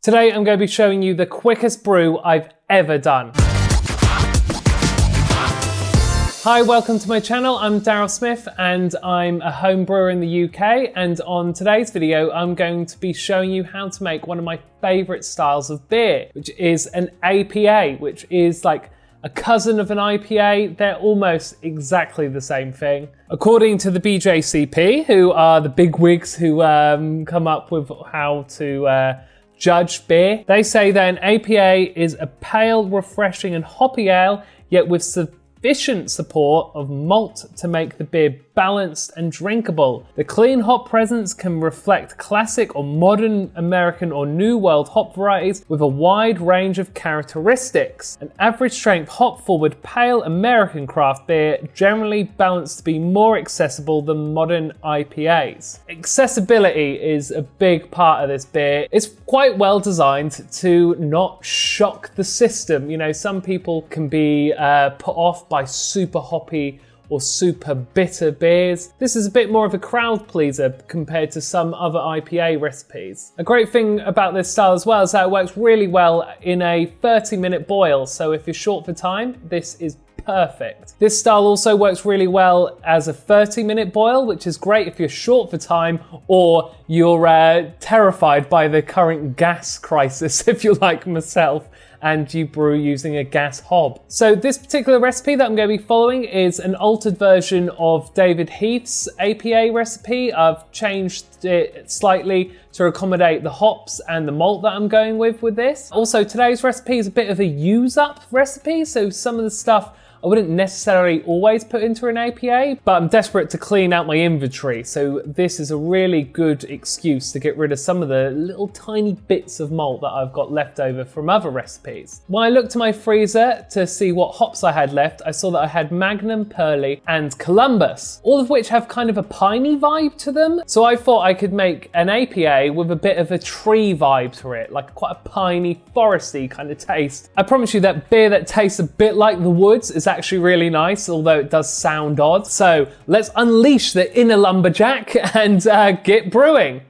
Today I'm going to be showing you the quickest brew I've ever done. Hi, welcome to my channel. I'm Darryl Smith and I'm a home brewer in the UK, and on today's video I'm going to be showing you how to make one of my favourite styles of beer, which is an APA, which is like a cousin of an IPA. They're almost exactly the same thing. According to the BJCP, who are the bigwigs who come up with how to judge beer, they say that an APA is a pale, refreshing and hoppy ale, yet with sufficient support of malt to make the beer balanced and drinkable. The clean hop presence can reflect classic or modern American or New World hop varieties with a wide range of characteristics. An average strength hop forward pale American craft beer, generally balanced to be more accessible than modern IPAs. Accessibility is a big part of this beer. It's quite well designed to not shock the system. You know, some people can be put off by super hoppy or super bitter beers. This is a bit more of a crowd pleaser compared to some other IPA recipes. A great thing about this style as well is that it works really well in a 30-minute boil, so if you're short for time, this is perfect. This style also works really well as a 30-minute boil, which is great if you're short for time or you're terrified by the current gas crisis, if you're like myself, and you brew using a gas hob. So this particular recipe that I'm going to be following is an altered version of David Heath's APA recipe. I've changed it slightly to accommodate the hops and the malt that I'm going with this. Also, today's recipe is a bit of a use-up recipe, so some of the stuff I wouldn't necessarily always put into an APA, but I'm desperate to clean out my inventory, so this is a really good excuse to get rid of some of the little tiny bits of malt that I've got left over from other recipes. When I looked to my freezer to see what hops I had left, I saw that I had Magnum, Perle and Columbus, all of which have kind of a piney vibe to them. So I thought I could make an APA with a bit of a tree vibe to it, like quite a piney, foresty kind of taste. I promise you that beer that tastes a bit like the woods is actually really nice, although it does sound odd. So let's unleash the inner lumberjack and get brewing.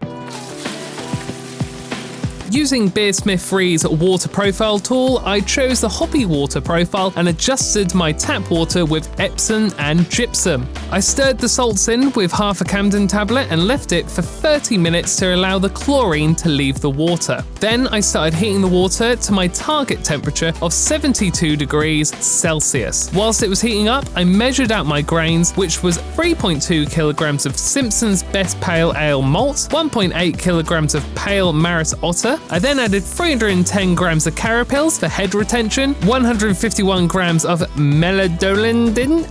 Using Beersmith Free's water profile tool, I chose the Hoppy water profile and adjusted my tap water with Epsom and gypsum. I stirred the salts in with half a Camden tablet and left it for 30 minutes to allow the chlorine to leave the water. Then I started heating the water to my target temperature of 72 degrees Celsius. Whilst it was heating up, I measured out my grains, which was 3.2 kilograms of Simpson's Best Pale Ale malt, 1.8 kilograms of Pale Maris Otter. I then added 310 grams of Carapils for head retention, 151 grams of melanoidin,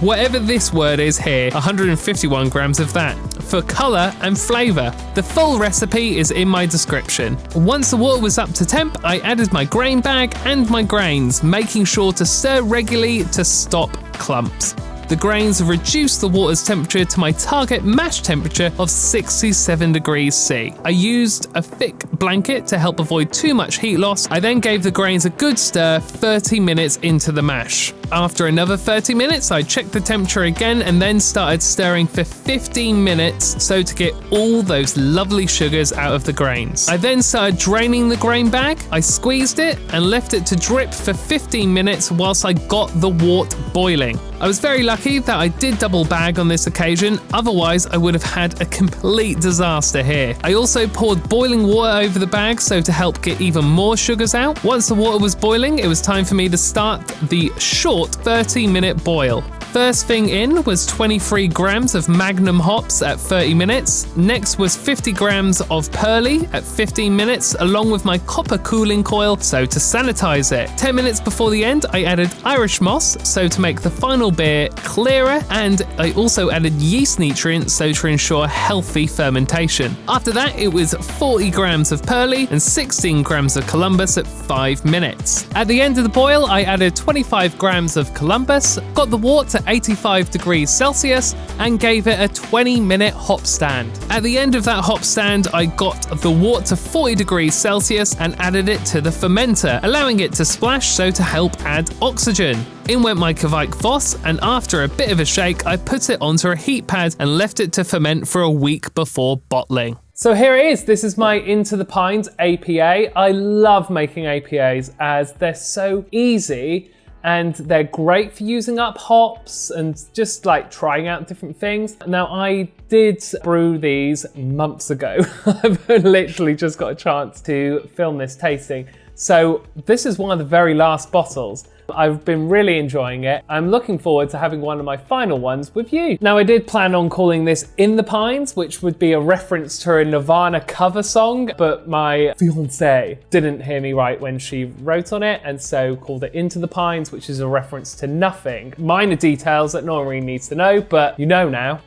whatever this word is here, 151 grams of that, for colour and flavour. The full recipe is in my description. Once the water was up to temp, I added my grain bag and my grains, making sure to stir regularly to stop clumps. The grains have reduced the water's temperature to my target mash temperature of 67 degrees C. I used a thick blanket to help avoid too much heat loss. I then gave the grains a good stir 30 minutes into the mash. After another 30 minutes, I checked the temperature again and then started stirring for 15 minutes so to get all those lovely sugars out of the grains. I then started draining the grain bag. I squeezed it and left it to drip for 15 minutes whilst I got the wort boiling. I was very lucky that I did double bag on this occasion, otherwise I would have had a complete disaster here. I also poured boiling water over the bag so to help get even more sugars out. Once the water was boiling, it was time for me to start the short 30-minute boil. First thing in was 23 grams of Magnum hops at 30 minutes. Next was 50 grams of Perle at 15 minutes, along with my copper cooling coil, so to sanitize it. 10 minutes before the end, I added Irish moss, so to make the final beer clearer, and I also added yeast nutrients, so to ensure healthy fermentation. After that, it was 40 grams of Perle and 16 grams of Columbus at 5 minutes. At the end of the boil, I added 25 grams of Columbus, got the wort to to 85 degrees Celsius and gave it a 20-minute hop stand. At the end of that hop stand, I got the wort to 40 degrees Celsius and added it to the fermenter, allowing it to splash so to help add oxygen. In went my Kveik Voss, and after a bit of a shake, I put it onto a heat pad and left it to ferment for a week before bottling. So here it is. This is my Into the Pines APA. I love making APAs as they're so easy and they're great for using up hops and just like trying out different things. Now, I did brew these months ago. I've literally just got a chance to film this tasting. So this is one of the very last bottles. I've been really enjoying it. I'm looking forward to having one of my final ones with you. Now, I did plan on calling this In the Pines, which would be a reference to a Nirvana cover song, but my fiancée didn't hear me right when she wrote on it, and so called it Into the Pines, which is a reference to nothing. Minor details that no one really needs to know, but you know now.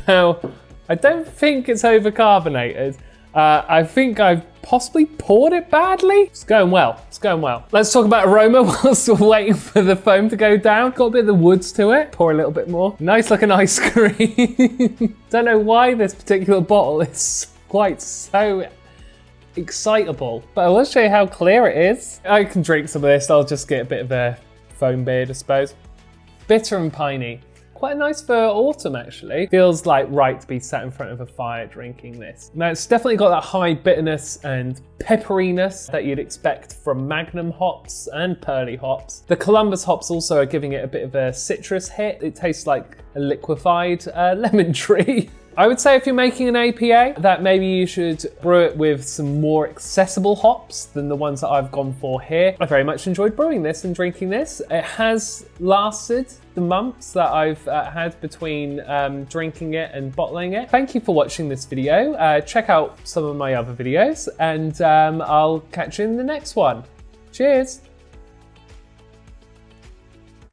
Now, I don't think it's overcarbonated. I think I've possibly poured it badly. It's going well, it's going well. Let's talk about aroma whilst we're waiting for the foam to go down. Got a bit of the woods to it. Pour a little bit more. Nice looking ice cream. Don't know why this particular bottle is quite so excitable, but I will show you how clear it is. I can drink some of this. I'll just get a bit of a foam beard, I suppose. Bitter and piney. Quite nice for autumn, actually. Feels like right to be sat in front of a fire drinking this. Now, it's definitely got that high bitterness and pepperiness that you'd expect from Magnum hops and Perle hops. The Columbus hops also are giving it a bit of a citrus hit. It tastes like a liquefied lemon tree. I would say if you're making an APA, that maybe you should brew it with some more accessible hops than the ones that I've gone for here. I very much enjoyed brewing this and drinking this. It has lasted the months that I've had between drinking it and bottling it. Thank you for watching this video. Check out some of my other videos, and I'll catch you in the next one. Cheers.